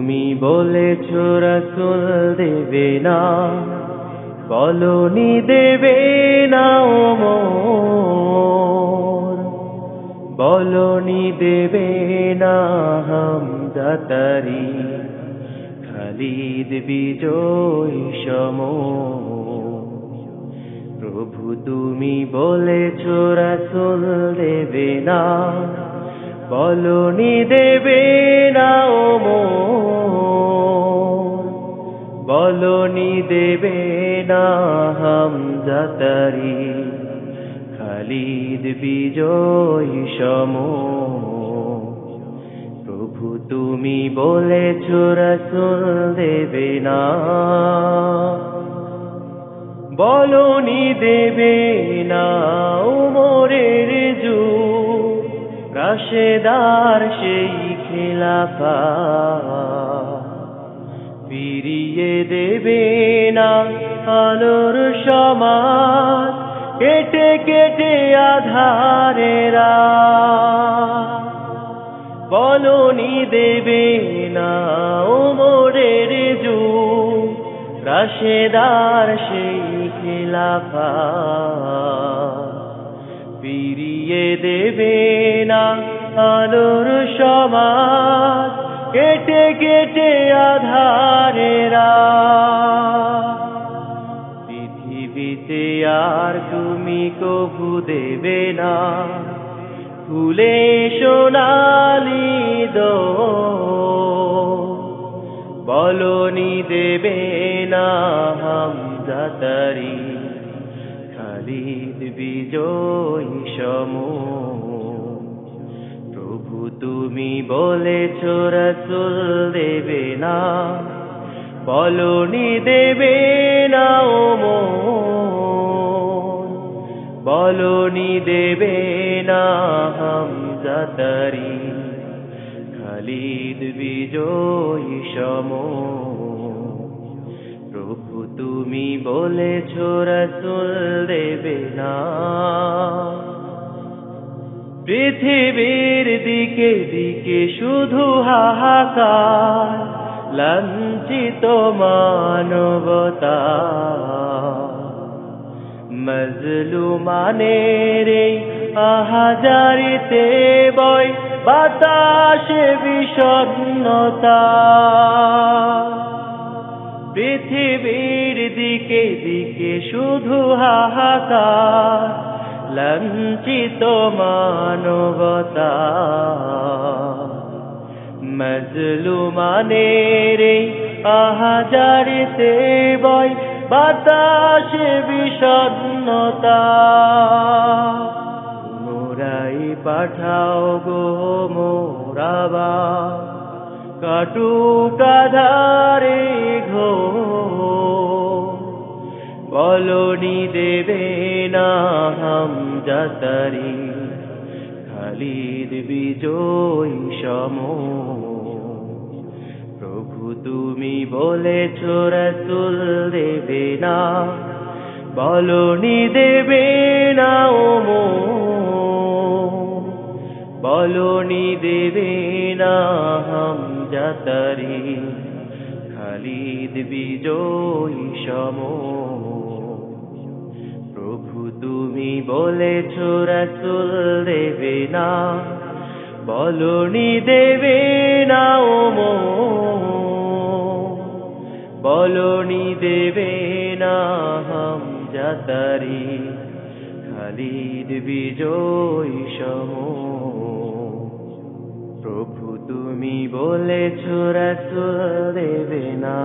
তুমি বলেছ রাসূল দেবে না, বলনি দেবে না ওমর, বলনি দেবে না হামজা তারি, খালিদ বিজয় সমর। প্রভু তুমি বলেছ রাসূল দেবে না, বলনি দেবে না ওমর, বলনি দেবে না হামজা তারি, খালিদ বিজয় সমর। প্রভু তুমি বলেছ রাসূল দেবে না, বলনি দেবে না ওমরের যুগ, রাশেদার সেই খেলাফা, ফিরিয়ে দেবে না আলোর সমাজ, কেটে কেটে আধারেরা, বলনি দেবে না ওমরের যুগ, রাশেদার সেই খেলাফা, ফিরিয়ে দেবে না আলোর সমাজ, কেটে কেটে আধারেরা। পৃথিবীতে আর তুমি কভু দেবে না ফুলে সোনালি দোল, বলনি দেবে না হামজা তারি, খালিদ বিজয় সমর। প্রভু তুমি বলেছ রাসূল দেবে না, বলনি দেবে না ওমর, বলনি দেবে না হামজা তারি, খালিদ বিজয় সমর। প্রভু তুমি বলেছ রাসূল দেবে না। পৃথিবীর দিকে দিকে শুধু হাহাকার, লাঞ্ছিত মানবতা, মজলুমানের এই আহাজারিতে বয় বাতাসে বিষণ্ণতা। পৃথিবীর দিকে দিকে শুধু হাহাকার, লাঞ্ছিত মানবতা, মজলুমানের এই আহাজারিতে বয় বাতাসে বিষণ্ণতা। পুনরায় পাঠাও গো মোরাবা, কাটুক আধারে ঘোর, বলনি দেবে না হামজা তারি, খালিদ বিজয় সমর। প্রভু তুমি বলেছ রাসূল দেবে না, বলনি দেবে না ওমর, বলনি দেবে না হামজা তারি, খালিদ বিজয় সমর। প্রভু তুমি বলেছ রাসূল দেবে না, বলনি দেবে না ওমর, বলনি দেবে না হামজা তারি, খালিদ বিজয় সমর। প্রভু তুমি বলেছ রাসূল দেবে না।